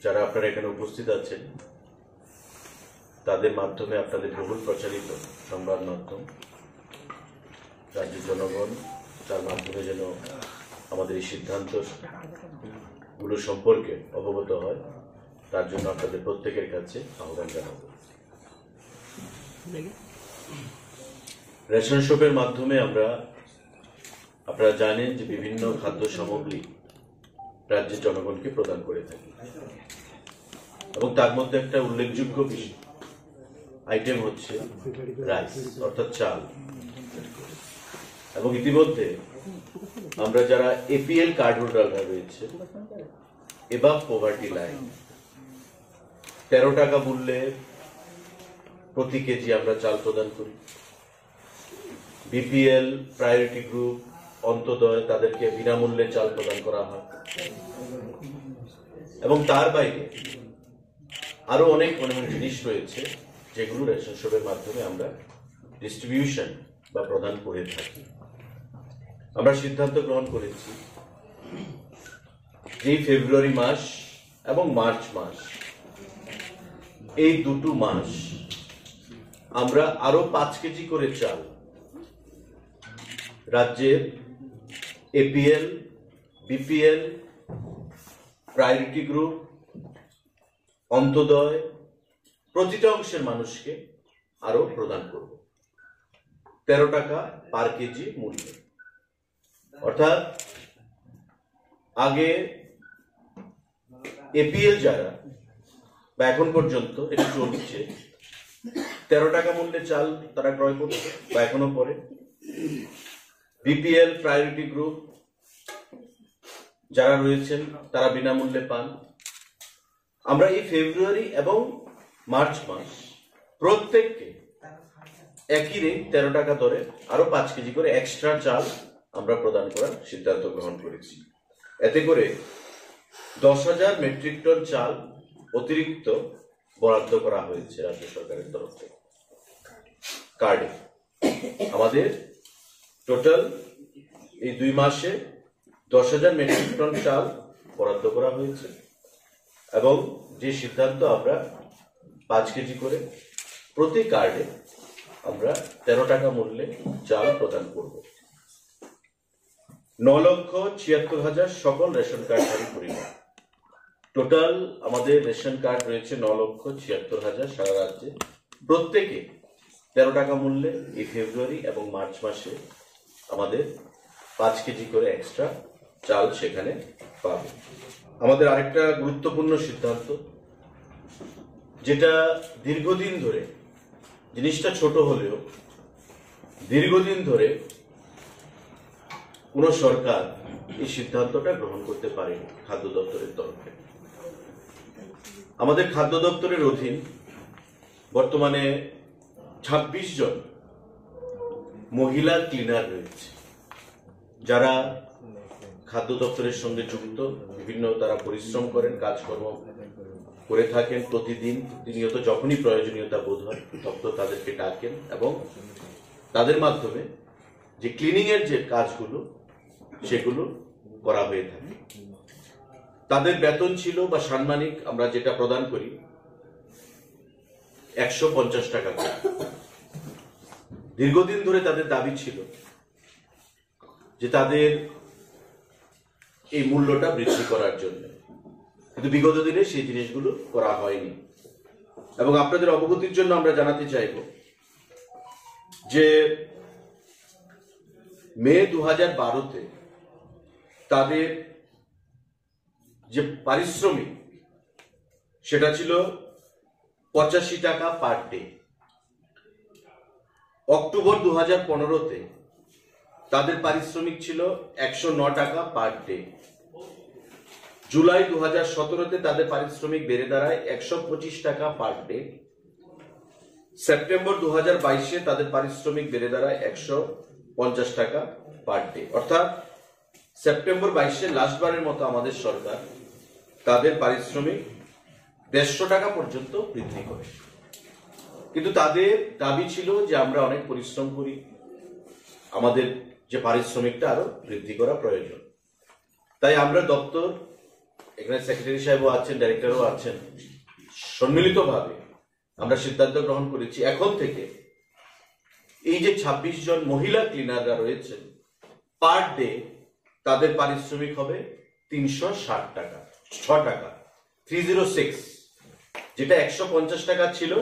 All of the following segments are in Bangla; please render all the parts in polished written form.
যারা আপনারা এখানে উপস্থিত আছেন তাদের মাধ্যমে আপনাদের বহুল প্রচারিত সংবাদ মাধ্যম রাজ্যের জনগণ তার মাধ্যমে যেন আমাদের এই সিদ্ধান্তগুলো সম্পর্কে অবগত হয় তার জন্য আপনাদের প্রত্যেকের কাছে আহ্বান জানাব। রেশন শপের মাধ্যমে আপনারা জানেন যে বিভিন্ন খাদ্য সামগ্রী রাজ্যের জনগণকে প্রদান করে থাকি এবং তার মধ্যে একটা উল্লেখযোগ্য আইটেম হচ্ছে রাইস অর্থাৎ চাল। এবং ইতিমধ্যে আমরা যারা এপিএল কার্ড হোল্ডাররা রয়েছে এবাভ পভার্টি লাইন 13 টাকা মূল্যে প্রতি কেজি আমরা চাল প্রদান করি। বিপিএল প্রায়োরিটি গ্রুপ অন্তোদয় তাদেরকে বিনামূল্যে চাল প্রদান করা হয় এবং তার বাইরে আরো অনেক জিনিস রয়েছে যেগুলো রেশন শপের মাধ্যমে আমরা ডিস্ট্রিবিউশন বা প্রদান করে থাকি। আমরা সিদ্ধান্ত গ্রহণ করেছি যে ফেব্রুয়ারি মাস এবং মার্চ মাস এই দুটো মাস আমরা আরো 5 কেজি করে চাল রাজ্যের APL BPL priority group Antyodaya প্রতিটা অংশের মানুষকে আরো প্রদান করব 13 টাকা পার কেজি মূল্যে। অর্থাৎ আগে এপিএল যারা বা এখন পর্যন্ত এটা চলছে 13 টাকা মূল্যে চাল তারা ক্রয় করছে বা এখনো পরে। বিপিএল প্রায়োরিটি গ্রুপ যারা রয়েছেন তারা বিনামূল্যে পান। আমরা এই ফেব্রুয়ারি এবং মার্চ মাস প্রত্যেককে একই রেট 13 টাকা দরে আরো 5 কেজি করে এক্সট্রা চাল আমরা প্রদান করার সিদ্ধান্ত গ্রহণ করেছি। এতে করে 10,000 মেট্রিক টন চাল অতিরিক্ত বরাদ্দ করা হয়েছে রাজ্য সরকারের তরফ থেকে কার্ডে। আমাদের টোটাল এই 2 মাসে 10,000 মেট্রিক টন চাল বরাদ্দ করা হয়েছে এবং যে সিদ্ধান্ত আমরা 5 কেজি করে প্রতি কার্ডে আমরা 13 টাকা মূল্যে চাল প্রদান করব। 9,76,000 সকল রেশন কার্ডধারী পরিবার। টোটাল আমাদের রেশন কার্ড রয়েছে 9,76,000 সারা রাজ্যে। প্রত্যেকে 13 টাকা মূল্যে এই ফেব্রুয়ারি এবং মার্চ মাসে আমাদের 5 কেজি করে এক্সট্রা চাল সেখানে পাবে। আমাদের আরেকটা গুরুত্বপূর্ণ সিদ্ধান্ত যেটা দীর্ঘদিন ধরে, জিনিসটা ছোট হলেও দীর্ঘদিন ধরে কোন সরকার এই সিদ্ধান্তটা গ্রহণ করতে পারেনি খাদ্য দপ্তরের তরফে। আমাদের খাদ্য দপ্তরের অধীন বর্তমানে 26 জন মহিলা ক্লিনার রয়েছে যারা খাদ্য দপ্তরের সঙ্গে যুক্ত। বিভিন্ন তারা পরিশ্রম করেন, কাজকর্ম করে থাকেন প্রতিদিন প্রতিনিয়ত। যখনই প্রয়োজনীয়তা বোধ হয় দপ্তর তাদেরকে ডাকেন এবং তাদের মাধ্যমে যে ক্লিনিং এর যে কাজগুলো সেগুলো করা হয়ে থাকে। তাদের বেতন ছিল বা সাম্মানিক আমরা যেটা প্রদান করি 150 টাকা করে। দীর্ঘদিন ধরে তাদের দাবি ছিল যে তাদের এই মূল্যটা বৃদ্ধি করার জন্য, কিন্তু বিগত দিনে সেই জিনিসগুলো করা হয়নি। এবং আপনাদের অবগতির জন্য আমরা জানাতে চাইব যে মে 2012-তে তাদের যে পারিশ্রমিক সেটা ছিল 85 টাকা পার ডে। অক্টোবর 2015-তে তাদের পারিশ্রমিক ছিল 109 টাকা পার ডে। জুলাই 2017-তে তাদের পারিশ্রমিক বেড়ে দাঁড়ায় 125 টাকা পার ডে। সেপ্টেম্বর 2022-এ তাদের পারিশ্রমিক বেড়ে দাঁড়ায় 150 টাকা পার ডে। অর্থাৎ সেপ্টেম্বর 22-এ লাস্টবারের মতো আমাদের সরকার তাদের পারিশ্রমিক 150 টাকা পর্যন্ত বৃদ্ধি করে। কিন্তু তাদের দাবি ছিল যে আমরা অনেক পরিশ্রম করি, আমাদের যে পারিশ্রমিকটা আরো বৃদ্ধি করা প্রয়োজন। তাই আমরা দপ্তর এখানে সেক্রেটারি সাহেবও আছেন, ডাইরেক্টরও আছেন, সম্মিলিতভাবে আমরা সিদ্ধান্ত গ্রহণ করেছি এখন থেকে এই যে 26 জন মহিলা ক্লিনাররা রয়েছেন, পার ডে তাদের পারিশ্রমিক হবে 360 টাকা, 6 টাকা, 306, যেটা 150 টাকা ছিল।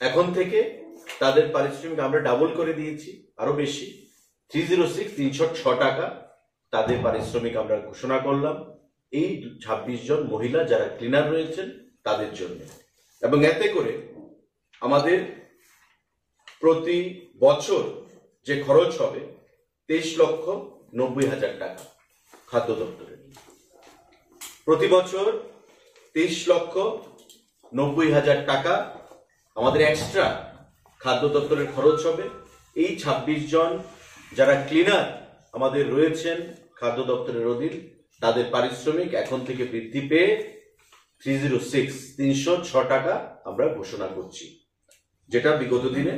এখন থেকে তাদের পারিশ্রমিক আমরা ডাবল করে দিয়েছি, আরো বেশি, 306, 306 টাকা তাদের পারিশ্রমিক আমরা ঘোষণা করলাম এই 26 জন মহিলা যারা ক্লিনার রয়েছেন তাদের জন্য। এবং এতে করে আমাদের প্রতি বছর যে খরচ হবে 23,90,000 টাকা খাদ্য দপ্তরের। প্রতি বছর 23,90,000 টাকা আমাদের এক্সট্রা খাদ্য দপ্তরের খরচ হবে। এই 26 জন যারা ক্লিনার আমাদের রয়েছেন খাদ্য দপ্তরের অধীন, তাদের পারিশ্রমিক এখন থেকে বৃদ্ধি পেয়ে 306 টাকা আমরা ঘোষণা করছি, যেটা বিগত দিনে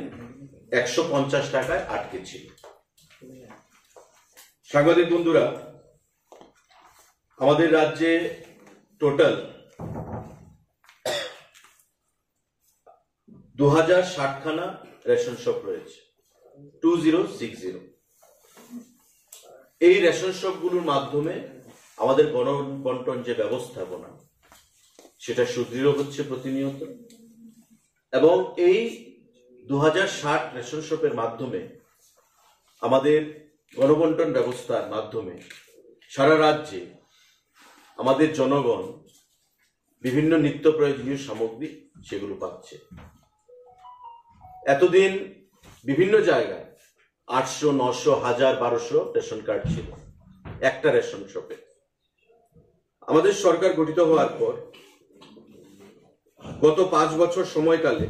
150 টাকায় আটকে ছিল। সাংবাদিক বন্ধুরা, আমাদের রাজ্যে টোটাল 2060 খানা রেশন শপ রয়েছে, 2060। এই রেশন শপগুলোর মাধ্যমে আমাদের গণবন্টন যে ব্যবস্থাপনা সেটা সুদৃঢ় হচ্ছে প্রতিনিয়ত। এবং এই 2060 রেশন শপের মাধ্যমে আমাদের গণবন্টন ব্যবস্থার মাধ্যমে সারা রাজ্যে আমাদের জনগণ বিভিন্ন নিত্য প্রয়োজনীয় সামগ্রী সেগুলো পাচ্ছে। এতদিন বিভিন্ন জায়গায় 800, 900, 1000, 1200 রেশন কার্ড ছিল একটা রেশন শপে। আমাদের সরকার গঠিত হওয়ার পর গত 5 বছর সময়কালে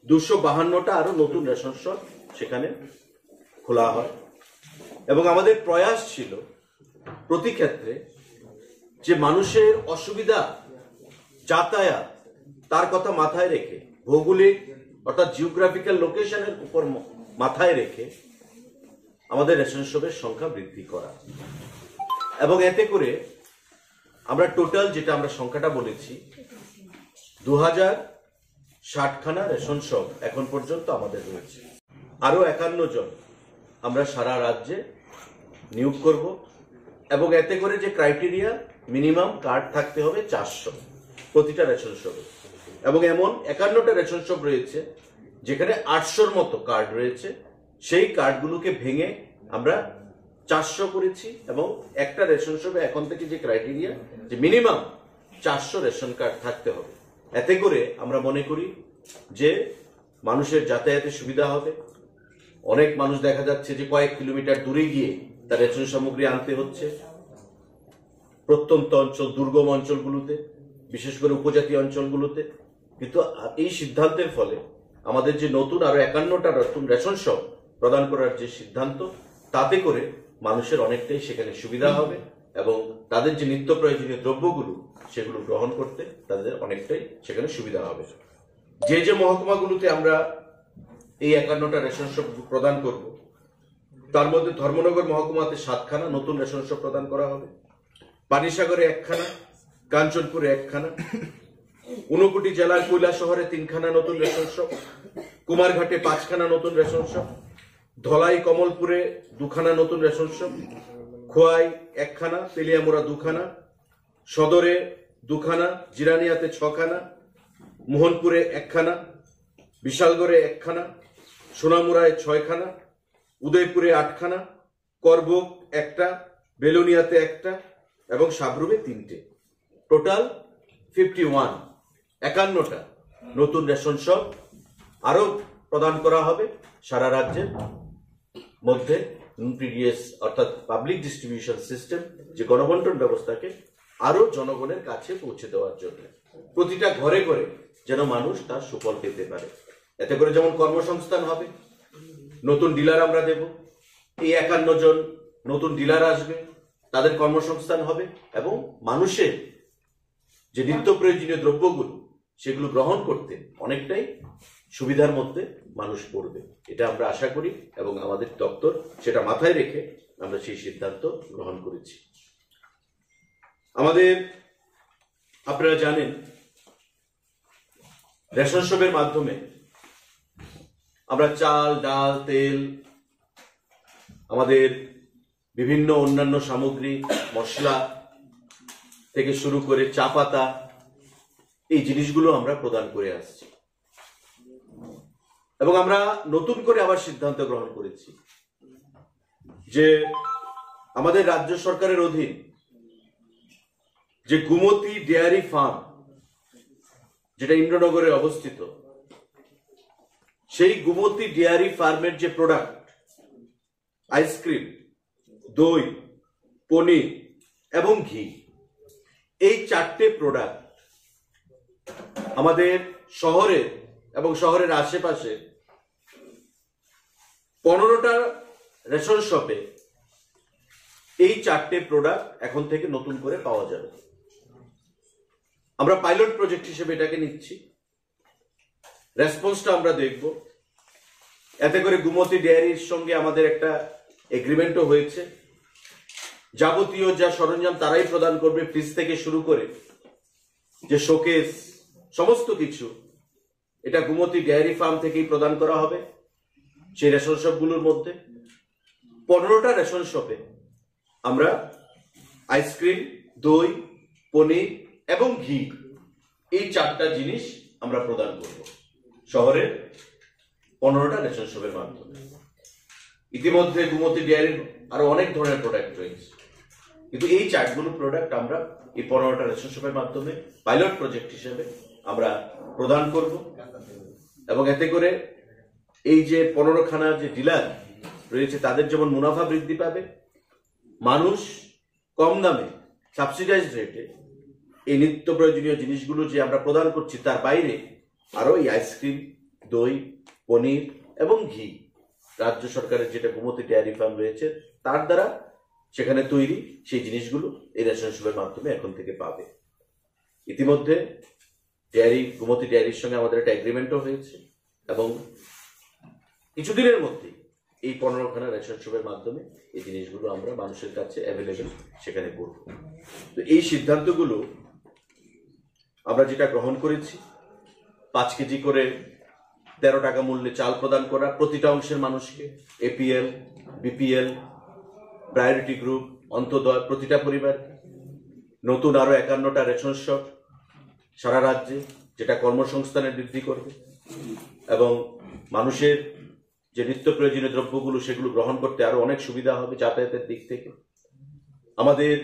252টা আরো নতুন রেশন শপ সেখানে খোলা হয়। এবং আমাদের প্রয়াস ছিল প্রতি ক্ষেত্রে যে মানুষের অসুবিধা, যাতায়াত, তার কথা মাথায় রেখে, ভৌগোলিক অর্থাৎ জিওগ্রাফিক্যাল লোকেশনের উপর মাথায় রেখে আমাদের রেশন শপের সংখ্যা বৃদ্ধি করা। এবং এতে করে আমরা টোটাল যেটা আমরা সংখ্যাটা বলেছি 2060 খানা রেশন শপ এখন পর্যন্ত আমাদের রয়েছে। আরো 51 জন আমরা সারা রাজ্যে নিয়োগ করব। এবং এতে করে যে ক্রাইটেরিয়া, মিনিমাম কার্ড থাকতে হবে 400 প্রতিটা রেশন শপে। এবং এমন 51টা রেশন শপ রয়েছে যেখানে 800-র মতো কার্ড রয়েছে, সেই কার্ডগুলোকে ভেঙে আমরা 400 করেছি। এবং একটা রেশন শপে এখন থেকে যে ক্রাইটেরিয়া যে মিনিমাম 400 রেশন কার্ড থাকতে হবে, এতে করে আমরা মনে করি যে মানুষের যাতায়াতের সুবিধা হবে। অনেক মানুষ দেখা যাচ্ছে যে কয়েক কিলোমিটার দূরে গিয়ে তার রেশন সামগ্রী আনতে হচ্ছে, প্রত্যন্ত অঞ্চল, দুর্গম অঞ্চলগুলোতে, বিশেষ করে উপজাতি অঞ্চলগুলোতে। কিন্তু এই সিদ্ধান্তের ফলে আমাদের যে নতুন আরো 51টা নতুন রেশন শপ প্রদান করার যে সিদ্ধান্ত, তাতে করে মানুষের অনেকটাই সেখানে সুবিধা হবে এবং তাদের যে নিত্য প্রয়োজনীয় দ্রব্যগুলো সেগুলো গ্রহণ করতে তাদের অনেকটাই সেখানে সুবিধা হবে। যে যে মহকুমাগুলোতে আমরা এই 51টা রেশন শপ প্রদান করব, তার মধ্যে ধর্মনগর মহকুমাতে 7 খানা নতুন রেশন শপ প্রদান করা হবে, পানিসাগরে 1 খানা, কাঞ্চনপুরে 1 খানা, ঊনকোটি জেলার কৈলাসহরে 3 খানা নতুন রেশন শপ, কুমারঘাটে 5 খানা নতুন রেশন শপ, ধলাই কমলপুরে 2 খানা নতুন রেশন শপ, খোয়াই 1 খানা, তেলিয়ামুড়া 2 খানা, সদরে 2 খানা, জিরানিয়াতে 6 খানা, মোহনপুরে 1 খানা, বিশালগড়ে 1 খানা, সোনামুড়ায় 6 খানা, উদয়পুরে 8 খানা, করবুক 1টা, বেলুনিয়াতে 1টা এবং সাবরুমে 3টে। টোটাল 51টা নতুন রেশন শপ আরো প্রদান করা হবে সারা রাজ্যের মধ্যে। পিডিএস অর্থাৎ পাবলিক ডিস্ট্রিবিউশন সিস্টেম, যে গণবন্টন ব্যবস্থাকে আরো জনগণের কাছে পৌঁছে দেওয়ার জন্য প্রতিটা ঘরে ঘরে যেন মানুষ তার সুফল পেতে পারে। এতে করে যেমন কর্মসংস্থান হবে, নতুন ডিলার আমরা দেব, এই 51 জন নতুন ডিলার আসবে, তাদের কর্মসংস্থান হবে এবং মানুষের যে নিত্য প্রয়োজনীয় দ্রব্যগুলো সেগুলো গ্রহণ করতে অনেকটাই সুবিধার মধ্যে মানুষ পড়বে, এটা আমরা আশা করি এবং আমাদের দপ্তর সেটা মাথায় রেখে আমরা সেই সিদ্ধান্ত গ্রহণ করেছি। আমাদের আপনারা জানেন রেশন শপের মাধ্যমে আমরা চাল, ডাল, তেল, আমাদের বিভিন্ন অন্যান্য সামগ্রী, মশলা থেকে শুরু করে চা পাতা, এই জিনিসগুলো আমরা প্রদান করে আসছি। এবং আমরা নতুন করে আবার সিদ্ধান্ত গ্রহণ করেছি যে আমাদের রাজ্য সরকারের অধীন যে গুমতি ডেয়ারি ফার্ম, যেটা ইন্দ্রনগরে অবস্থিত, সেই গুমতি ডেয়ারি ফার্মের যে প্রোডাক্ট, আইসক্রিম, দই, পনির এবং ঘি, এই 4টে প্রোডাক্ট আমাদের শহরে এবং শহরের আশেপাশে 15টা রেশন শপে এই 4টে প্রোডাক্ট এখন থেকে নতুন করে পাওয়া যাবে। আমরা পাইলট প্রজেক্ট হিসেবে এটাকে নিচ্ছি, রেসপন্সটা আমরা দেখব। এতে করে গুমতি ডেয়ারির সঙ্গে আমাদের একটা এগ্রিমেন্টও হয়েছে, যাবতীয় যা সরঞ্জাম তারাই প্রদান করবে, ফ্রিজ থেকে শুরু করে যে শোকেস, সমস্ত কিছু এটা গুমতি ডেয়ারি ফার্ম থেকেই প্রদান করা হবে। সেই রেশন শপগুলোর মধ্যে 15টা রেশন শপে আমরা আইসক্রিম, দই, পনির এবং ঘি, এই 4টা জিনিস আমরা প্রদান করব শহরের 15টা রেশন শপের মাধ্যমে। ইতিমধ্যে গুমতি ডেয়ারির আরো অনেক ধরনের প্রোডাক্ট রয়েছে, কিন্তু এই 4গুলো প্রোডাক্ট আমরা এই 15টা রেশন শপের মাধ্যমে পাইলট প্রজেক্ট হিসেবে আমরা প্রদান করব। এবং এতে করে এই যে 15খানা যে ডিলার রয়েছে তাদের যেমন মুনাফা বৃদ্ধি পাবে, মানুষ কম দামে সাবসিডাইজ রেটে এই নিত্য প্রয়োজনীয় জিনিসগুলো যে আমরা প্রদান করছি তার বাইরে আরো এই আইসক্রিম, দই, পনির এবং ঘি রাজ্য সরকারের যেটা গুমতি ডেয়ারি ফার্ম রয়েছে তার দ্বারা সেখানে তৈরি সেই জিনিসগুলো এই রেশন শপের মাধ্যমে এখন থেকে পাবে। ইতিমধ্যে গুমতি ডেয়ারির সঙ্গে আমাদের একটা এগ্রিমেন্টও হয়েছে এবং কিছুদিনের মধ্যে এই 15খানা রেশন শপের মাধ্যমে এই জিনিসগুলো আমরা মানুষের কাছে অ্যাভেলেবেল সেখানে করব। তো এই সিদ্ধান্তগুলো আমরা যেটা গ্রহণ করেছি, 5 কেজি করে 13 টাকা মূল্যে চাল প্রদান করা প্রতিটা অংশের মানুষকে, APL, BPL, priority group, Antyodaya, প্রতিটা পরিবার, নতুন আরো 51টা রেশন শপ সারা রাজ্যে, যেটা কর্মসংস্থানের বৃদ্ধি করবে এবং মানুষের যে নিত্য প্রয়োজনীয় দ্রব্যগুলো সেগুলো গ্রহণ করতে আরো অনেক সুবিধা হবে যাতায়াতের দিক থেকে। আমাদের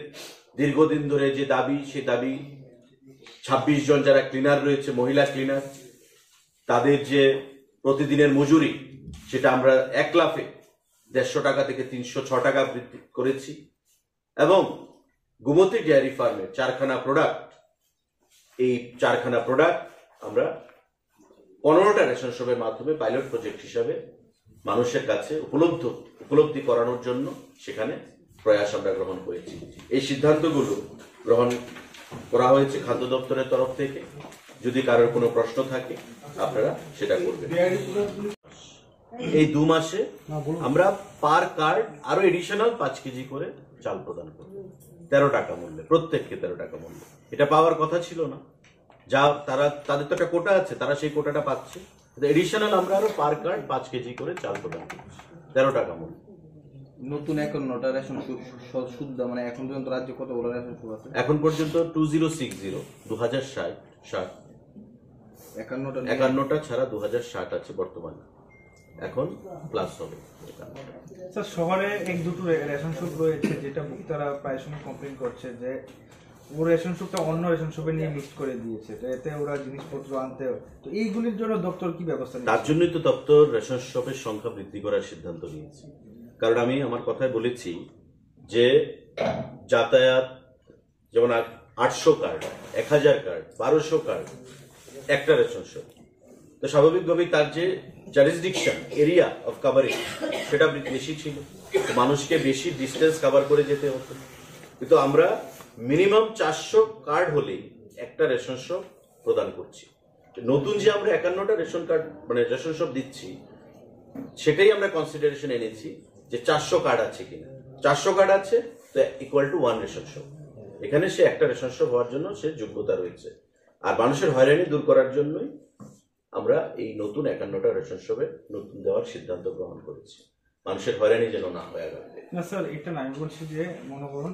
দীর্ঘদিন ধরে যে দাবি, সে দাবি 26 জন যারা ক্লিনার রয়েছে, মহিলা ক্লিনার, তাদের যে প্রতিদিনের মজুরি সেটা আমরা 1 লাফে 150 টাকা থেকে 306 টাকা বৃদ্ধি করেছি। এবং গুমতি ডেয়ারি ফার্মের 4খানা প্রোডাক্ট, এই 4খানা প্রোডাক্ট আমরা 15টা রেশন শপের মাধ্যমে পাইলট প্রজেক্ট হিসাবে মানুষের কাছে উপলব্ধি করানোর জন্য সেখানে প্রয়াস আমরা গ্রহণ করেছি। এই সিদ্ধান্তগুলো গ্রহণ করা হয়েছে খাদ্য দপ্তরের তরফ থেকে। যদি কারোর কোনো প্রশ্ন থাকে আপনারা সেটা করবেন। এই 2 মাসে আমরা পার কার্ড আরো এডিশনাল 5 কেজি করে চাল প্রদান করব 13 টাকা মূল্যে, প্রত্যেককে 13 টাকা মূল্যে। এটা পাওয়ার কথা ছিল না, যা তাদের তো একটা কোটা আছে, তারা সেই কোটাটা পাচ্ছে। এডিশনাল আমরা আরো পার কার্ড 5 কেজি করে চাল প্রদান করছি 13 টাকা মূল্য। নতুন 51টা রেশন শুদ্ধ, মানে এখন পর্যন্ত রাজ্যে কতগুলো রেশন শপ আছে? এখন পর্যন্ত 2060 51টা ছাড়া 2060 আছে বর্তমানে, এখন প্লাস হবে। স্যার, শহরে 1-2টো রেশন শপ রয়েছে যেটা ভোক্তারা প্রায় সময় কমপ্লেন করছে যে ও রেশন শপটা অন্য রেশন শপে নিয়ে মিক্স করে দিয়েছে, তো এতে ওরা জিনিসপত্র আনতে, তো এইগুলির জন্য দপ্তর কি ব্যবস্থা নিচ্ছে? তার জন্যই তো দপ্তর রেশন শপের সংখ্যা বৃদ্ধি করার সিদ্ধান্ত নিয়েছে। কারণ আমি আমার কথায় বলেছি যে যাতায়াত যেমন 800 কার্ড, 1000 কার্ড, 1200 কার্ড একটা রেশন শপ, তো স্বাভাবিকভাবেই তার যে জারিসডিকশন এরিয়া অফ কাভারেজ সেটা বেশি ছিল, মানুষকে বেশি ডিস্টেন্স কভার করে যেতে হতো। কিন্তু আমরা মিনিমাম 400 কার্ড হলেই একটা রেশন শপ প্রদান করছি। নতুন যে আমরা 51টা রেশন কার্ড মানে রেশন শপ দিচ্ছি সেটাই আমরা কনসিডারেশন এনেছি যে 400 কার্ড আছে কিনা। 400 কার্ড আছে তো ইকুয়াল টু 1 রেশন শপ। এখানে সে একটা রেশন শপ হওয়ার জন্য সে যোগ্যতা রয়েছে। আর মানুষের হয়রানি দূর করার জন্যই আমরা এই নতুন 51টা রেশন শপে নতুন দেওয়ার সিদ্ধান্ত গ্রহণ করেছি, মানুষের হয়রানি যেন না হয় আগামীতে। না স্যার, এটা না, আমি বলছি যে মনে করুন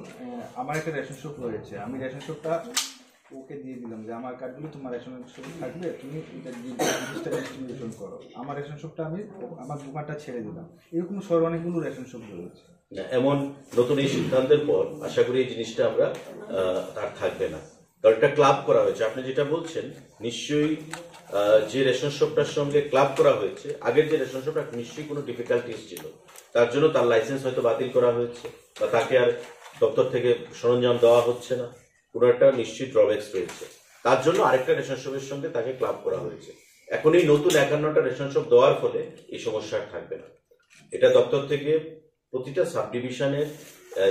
আমার একটা রেশন শপ রয়েছে, আমি রেশন শপটা ওকে দিয়ে দিলাম যে আমার কার্ডগুলো তোমার রেশন শপ থাকবে, তুমি এটা জিনিসটা ডিস্ট্রিবিউশন করো, আমার রেশন শপটা আমি আমার দোকানটা ছেড়ে দিলাম। এরকম শহরে অনেকগুলো রেশন শপ রয়েছে। এমন নতুন এই সিদ্ধান্তের পর আশা করি এই জিনিসটা আমরা আর থাকবে না, কারণ একটা ক্লাব করা হয়েছে। আপনি যেটা বলছেন নিশ্চয়ই যে রেশন শপটার সঙ্গে ক্লাব করা হয়েছে, আগের যে রেশন শপটা নিশ্চয়ই কোনো ডিফিকাল্টিস ছিল, তার জন্য তার লাইসেন্স হয়তো বাতিল করা হয়েছে বা তাকে আর দপ্তর থেকে সরঞ্জাম দেওয়া হচ্ছে না, কোনো একটা নিশ্চিত ড্রব্যাক্স রয়েছে, তার জন্য আরেকটা রেশন শপের সঙ্গে তাকে ক্লাব করা হয়েছে। এখন এই নতুন 51টা রেশন শপ দেওয়ার ফলে এই সমস্যা আর থাকবে না। এটা দপ্তর থেকে প্রতিটা সাব ডিভিশনের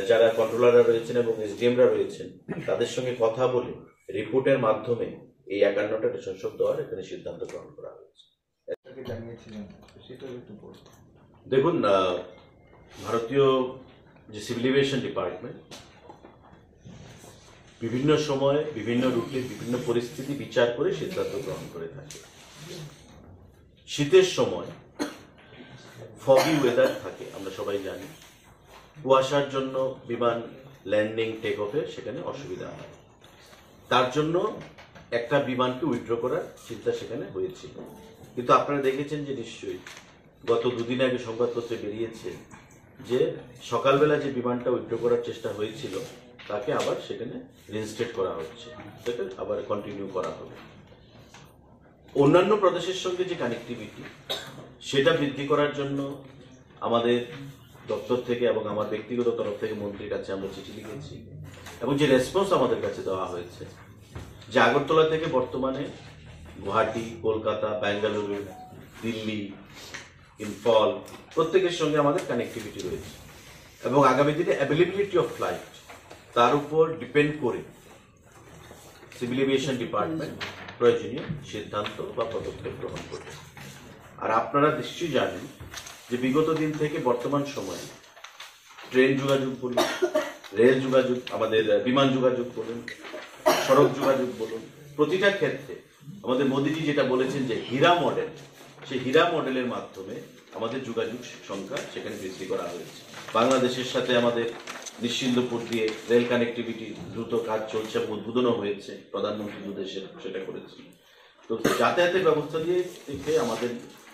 যারা কন্ট্রোলাররা রয়েছেন এবং এসডিএমরা রয়েছেন তাদের সঙ্গে কথা বলে রিপোর্টের মাধ্যমে এই 51টা রেশন শপ দেওয়ার এখানে সিদ্ধান্ত গ্রহণ করা হয়েছে। দেখুন, ভারতীয় যে সিভিল এভিয়েশন ডিপার্টমেন্ট বিভিন্ন সময় বিভিন্ন রুটে বিভিন্ন পরিস্থিতি বিচার করে সিদ্ধান্ত গ্রহণ করে থাকে। শীতের সময় ফগি ওয়েদার থাকে, আমরা সবাই জানি, কুয়াশার জন্য বিমান ল্যান্ডিং টেক অফে সেখানে অসুবিধা হয়, তার জন্য একটা বিমানকে উইথড্র করার চিন্তা সেখানে হয়েছিল। কিন্তু আপনারা দেখেছেন যে নিশ্চয়ই গত দুদিন আগে সংবাদপত্রে বেরিয়েছে যে সকালবেলা যে বিমানটা উইথড্র করার চেষ্টা হয়েছিল তাকে আবার সেখানে রিইনস্টেট করা হচ্ছে, সেটা আবার কন্টিনিউ করা হবে। অন্যান্য প্রদেশের সঙ্গে যে কানেক্টিভিটি সেটা বৃদ্ধি করার জন্য আমাদের দপ্তর থেকে এবং আমার ব্যক্তিগত তরফ থেকে মন্ত্রীর কাছে আমরা চিঠি লিখেছি এবং যে রেসপন্স আমাদের কাছে দেওয়া হয়েছে যে আগরতলা থেকে বর্তমানে গুয়াহাটি, কলকাতা, বেঙ্গালুরু, দিল্লি, ইম্ফল প্রত্যেকের সঙ্গে আমাদের কানেক্টিভিটি রয়েছে এবং আগামী দিনে অ্যাভেলেবিলিটি অফ ফ্লাইট তার উপর ডিপেন্ড করে সিভিল এভিয়েশন ডিপার্টমেন্ট প্রয়োজনীয় সিদ্ধান্ত বা পদক্ষেপ গ্রহণ করবে। আর আপনারা নিশ্চয়ই জানেন যে বিগত দিন থেকে বর্তমান সময়ে ট্রেন যোগাযোগ বলুন, রেল যোগাযোগ, আমাদের বিমান যোগাযোগ বলুন, সড়ক যোগাযোগ বলুন, প্রতিটা ক্ষেত্রে আমাদের মোদীজি যেটা বলেছেন যে হীরা মডেল, সেই হীরা মডেলের মাধ্যমে আমাদের যোগাযোগ সংখ্যা সেখানে বৃদ্ধি করা হয়েছে। বাংলাদেশের সাথে আমাদের নিশ্চিন্দপুর দিয়ে রেল কানেক্টিভিটি দ্রুত কাজ চলছে, উদ্বোধনও হয়েছে, প্রধানমন্ত্রী দুদেশের সেটা করেছে। তো যাতায়াতের ব্যবস্থা দিয়ে থেকে আমাদের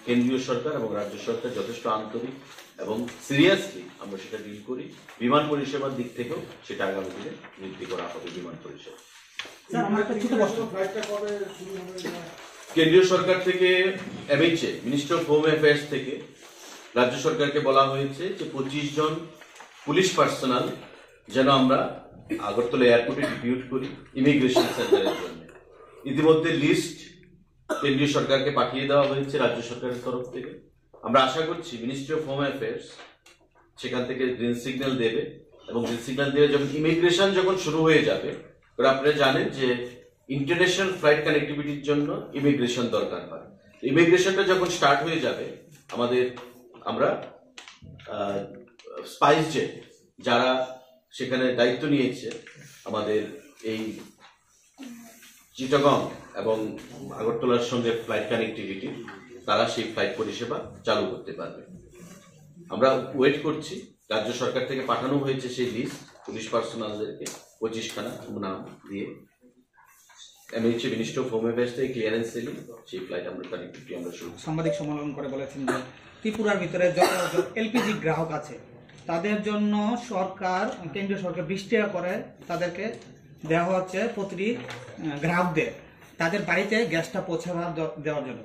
কেন্দ্রীয় সরকার এবং রাজ্য সরকার যথেষ্ট আন্তরিক এবং সিরিয়াসলি আমরা সেটা ডিল করি। বিমান পরিষেবার দিক থেকেও সেটা আগামী দিনে বৃদ্ধি করা হবে। বিমান পরিষেবা কেন্দ্রীয় সরকার থেকে MHA, minister of home affairs থেকে রাজ্য সরকারকে বলা হয়েছে যে 25 জন পুলিশ পার্সোনাল যেন আমরা আগরতলা এয়ারপোর্টে ডিপিউট করি ইমিগ্রেশন সেন্টারের জন্য। ইতিমধ্যে লিস্ট কেন্দ্রীয় সরকারকে পাঠিয়ে দেওয়া হয়েছে রাজ্য সরকারের তরফ থেকে। আমরা আশা করছি মিনিস্ট্রি অফ হোম অ্যাফেয়ার্স সেখান থেকে গ্রিন সিগন্যাল দেবে এবং গ্রিন সিগন্যাল দিয়ে যখন ইমিগ্রেশন যখন শুরু হয়ে যাবে, আপনারা জানেন যে ইন্টারন্যাশনাল ফ্লাইট কানেক্টিভিটির জন্য ইমিগ্রেশন দরকার হয়। ইমিগ্রেশনটা যখন স্টার্ট হয়ে যাবে আমরা স্পাইস জেট যারা সেখানে দায়িত্ব নিয়েছে আমাদের এই চিটাগং এবং আগরতলার সঙ্গে ফ্লাইট কানেক্টিভিটি, তারা সেই ফ্লাইট পরিষেবা চালু করতে পারবে। আমরা ওয়েট করছি, রাজ্য সরকার থেকে পাঠানো হয়েছে সেই লিস্ট পুলিশ পার্সোনালদেরকে 25খানা নাম দিয়ে MHA minister of home affairs থেকে ক্লিয়ারেন্স দিলে সেই ফ্লাইট আমরা কানেক্টিভিটি আমরা শুরু। সাংবাদিক সম্মেলন করে বলেছেন যে ত্রিপুরার ভিতরে যত এলপিজি গ্রাহক আছে তাদের জন্য সরকার, কেন্দ্রীয় সরকার 20 টাকা করে তাদেরকে দেওয়া হচ্ছে প্রতিটি গ্রাহকদের তাদের বাড়িতে গ্যাসটা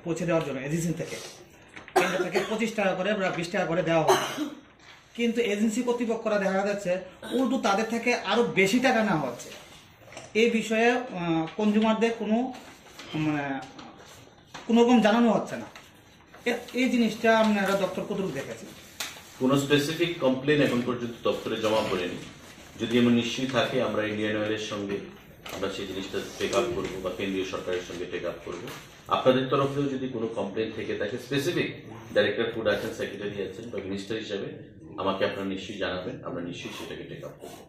পৌঁছে দেওয়ার জন্য এজেন্সি থেকে কেন্দ্র থেকে 25 টাকা করে বা 20 টাকা করে দেওয়া হচ্ছে। কিন্তু এজেন্সি কর্তৃপক্ষরা দেখা যাচ্ছে উল্টো তাদের থেকে আরো বেশি টাকা নেওয়া হচ্ছে। এই বিষয়ে কনজিউমারদের কোনো রকম জানানো হচ্ছে না। এই জিনিসটা আপনারা দপ্তর কতটুকু দেখেছেন? কোনো স্পেসিফিক কমপ্লেন এখন পর্যন্ত দপ্তরে জমা পড়েনি। যদি এমন নিশ্চয়ই থাকে আমরা ইন্ডিয়ান অয়েলের সঙ্গে আমরা সেই জিনিসটা টেক আপ করবো বা কেন্দ্রীয় সরকারের সঙ্গে টেক আপ করবো। আপনাদের তরফেও যদি কোনো কমপ্লেন থেকে থাকে, স্পেসিফিক ডাইরেক্টর ফুড আছেন, সেক্রেটারি আছেন বা মিনিস্টার হিসাবে আমাকে আপনারা নিশ্চয়ই জানাবেন, আমরা নিশ্চয়ই সেটাকে টেক আপ করবো।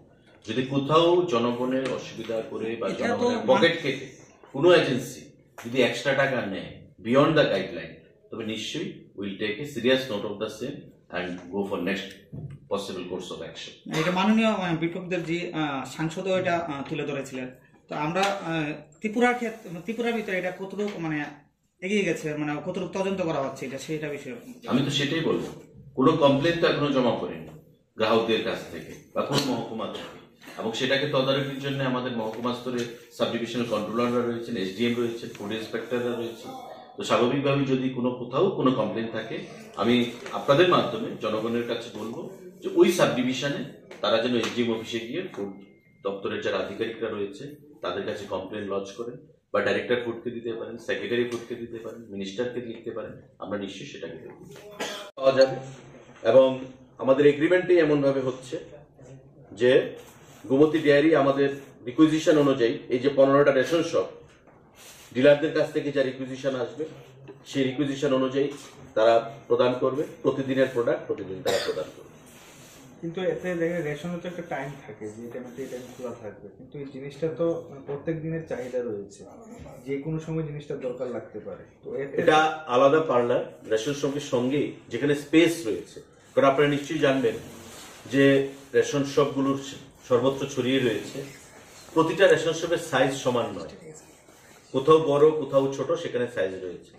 যদি কোথাও জনগণের অসুবিধা করে বা এটা তো জনগণের পকেট কেটে কোনো এজেন্সি যদি এক্সট্রা টাকা নেয় বিয়ন্ড দ্য গাইডলাইন, তবে নিশ্চয়ই will take a serious note of the same and go for next possible course of action. এটা মাননীয় বিপ্লবদেব জি সাংসদও এটা তুলে ধরেছিলেন। তো আমরা ত্রিপুরার ভিতরে এটা কতটুকু মানে এগিয়ে গেছে, মানে কতটুকু তদন্ত করা হচ্ছে এটা সেটা বিষয়ে আমি তো সেটাই বলবো, কোনো কমপ্লেন তো এখনো জমা করেনি গ্রাহকদের কাছ থেকে বা কোন মহকুমা থেকে, এবং সেটাকে তদারকির জন্য আমাদের মহকুমা স্তরে সাব ডিভিশনাল কন্ট্রোলাররা রয়েছেন, এসডিএম রয়েছে, ফুড ইন্সপেক্টররা রয়েছে। তো স্বাভাবিকভাবে যদি কোথাও কোনো কমপ্লেন থাকে, আমি আপনাদের মাধ্যমে জনগণের কাছে বলবো যে ওই সাব ডিভিশনে তারা যেন এসডিএম অফিসে গিয়ে ফুড দপ্তরের যারা আধিকারিকরা রয়েছে তাদের কাছে কমপ্লেন লজ করেন, বা ডাইরেক্টর ফুডকে দিতে পারেন, সেক্রেটারি ফুডকে দিতে পারেন, মিনিস্টারকে লিখতে পারেন, আমরা নিশ্চয়ই সেটাকে দেখব পাওয়া যাবে। এবং আমাদের এগ্রিমেন্টেই এমন ভাবে হচ্ছে যে গোমতী ডেয়ারি আমাদের রিকুইজিশন অনুযায়ী এই যে 15টা রেশন শপ ডিলারদের কাছ থেকে যা রিকুইজিশন আসবে সেই রিকুইজিশন অনুযায়ী তারা প্রদান করবে, প্রতিদিনের প্রোডাক্ট প্রতিদিন তারা প্রদান করবে। কিন্তু এতে দেখে রেশনের তো একটা টাইম থাকে যে এই টাইম খোলা থাকবে, কিন্তু এই জিনিসটা তো প্রত্যেক দিনের চাহিদা রয়েছে, যে কোনো সময় জিনিসটা দরকার লাগতে পারে। তো এটা আলাদা পার্লার রেশন শপের সঙ্গে যেখানে স্পেস রয়েছে, কারণ আপনারা নিশ্চয়ই জানবেন যে রেশন শপগুলোর সর্বত্র ছড়িয়ে রয়েছে, প্রতিটা রেশন শপের সাইজ সমান নয়, কোথাও বড় কোথাও ছোট, সেখানে সাইজ রয়েছে।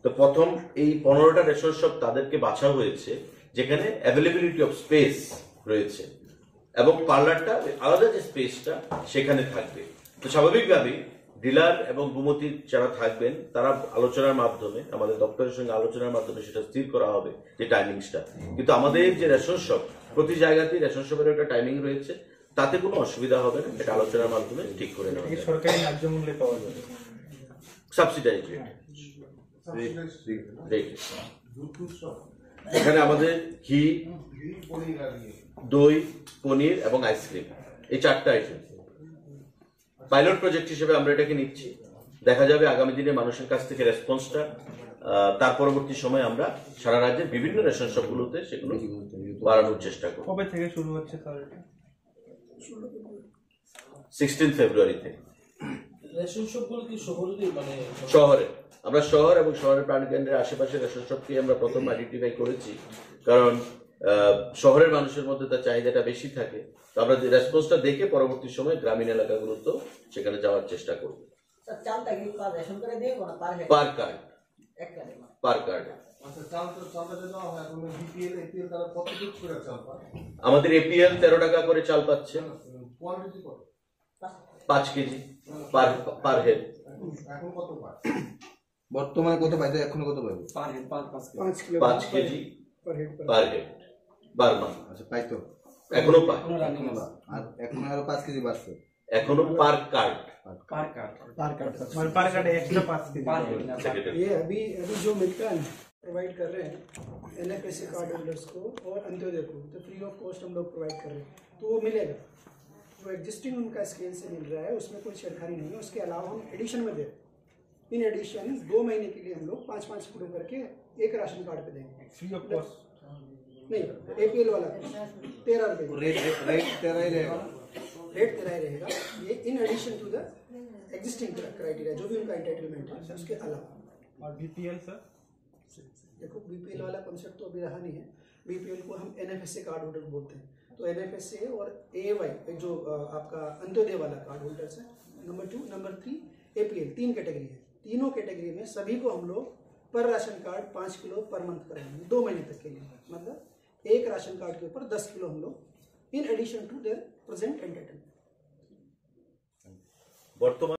তো প্রথম এই 15টা রেশন শপ তাদেরকে বাছা হয়েছে যেখানে অ্যাভেলেবিলিটি অফ স্পেস রয়েছে, এবং পার্লারটা আলাদা যে স্পেসটা সেখানে থাকবে। তো স্বাভাবিকভাবেই ডিলার এবং গোমতীর যারা থাকবেন তারা আলোচনার মাধ্যমে, আমাদের দপ্তরের সঙ্গে আলোচনার মাধ্যমে সেটা স্থির করা হবে যে টাইমিংসটা। কিন্তু আমাদের যে রেশন শপ, প্রতি জায়গাতেই রেশন শপের একটা টাইমিং রয়েছে, তাতে কোনো অসুবিধা হবে না, এটা আলোচনার মাধ্যমে ঠিক করে নেওয়া এই যাবে। সরকারি ন্যায্য মূল্যে পাওয়া যাবে, সাবসিডাইজ রেট। এখানে আমাদের ঘি, দই, পনির এবং আইসক্রিম, এই 4টা আইটেম পাইলট প্রজেক্ট হিসেবে আমরা এটাকে নিচ্ছি। দেখা যাবে আগামী দিনে মানুষের কাছ থেকে রেসপন্সটা, তার পরবর্তী সময় আমরা সারা রাজ্যের বিভিন্ন রেশন শপগুলোতে সেগুলো বাড়ানোর চেষ্টা করব। কবে থেকে শুরু হচ্ছে তাহলে? 16 ফেব্রুয়ারি থেকে রেশন শপগুলো কি শহরে মানে শহরে, আমরা শহর এবং শহরের প্রাণকেন্দ্রের আশেপাশে রেশন শপকে আমরা প্রথম আইডেন্টিফাই করেছি, কারণ শহরের মানুষের মধ্যে তার চাহিদাটা বেশি থাকে। তো আমরা রেসপন্সটা দেখে পরবর্তী সময় গ্রামীণ এলাকাগুলোতেও সেখানে যাওয়ার চেষ্টা করব। পার কার্ড, পার কার্ড আমাদের এপিএল 13 টাকা করে চাল পাচ্ছে, 5 কেজি পার হেড। বর্তমানে কত পাইতো, এখনো কত পাইবো? 5 KG per head per month. আচ্ছা, পাইতো এখনো পায়, আর এখন আরো 5 কেজি বাড়ছে, এখনো পার কার্ড। মানে পার কার্ডে এক্সট্রা 5 কেজি ये अभी जो मिलता है प्रोवाइड कर रहे हैं एनएफएससी कार्ड होल्डर्स को और अंत्योदय को, तो फ्री ऑफ कॉस्ट हम लोग प्रोवाइड कर रहे हैं, तो वो मिलेगा। जो एग्जिस्टिंग उनका स्केल से मिल रहा है उसमें कोई छेड़खानी नहीं है। उसके अलावा हम एडिशन में दे रहे हैं। इन एडिशन 2 महीने के लिए हम लोग 5-5 किलो करके एक राशन कार्ड पे देंगे, फ्री ऑफ कॉस्ट नहीं एपीएल वाला 13 रुपये रेट तेरा ही रहेगा। रेट 13 रहेगा। ये in addition to the existing criteria जो भी उनका एंटाइटलमेंट है, उसके अलावा। और बीपीएल सर? देखो बीपीएल वाला कॉन्सेप्ट तो अभी रहा नहीं है। बीपीएल को हम एनएफएसए कार्ड होल्डर बोलते हैं। तो एनएफएसए और एवाई जो आपका अंत्योदय वाला कार्ड होल्डर्स है, नंबर 2, नंबर 3 एपीएल, 3 कैटेगरी है। तीनों कैटेगरी में सभी को हम लोग पर ration card 5 kilo per month कराएंगे 2 महीने तक के लिए। मतलब एक राशन कार्ड के ऊपर 10 किलो हम लोग in addition to their present entitlement. বর্তমান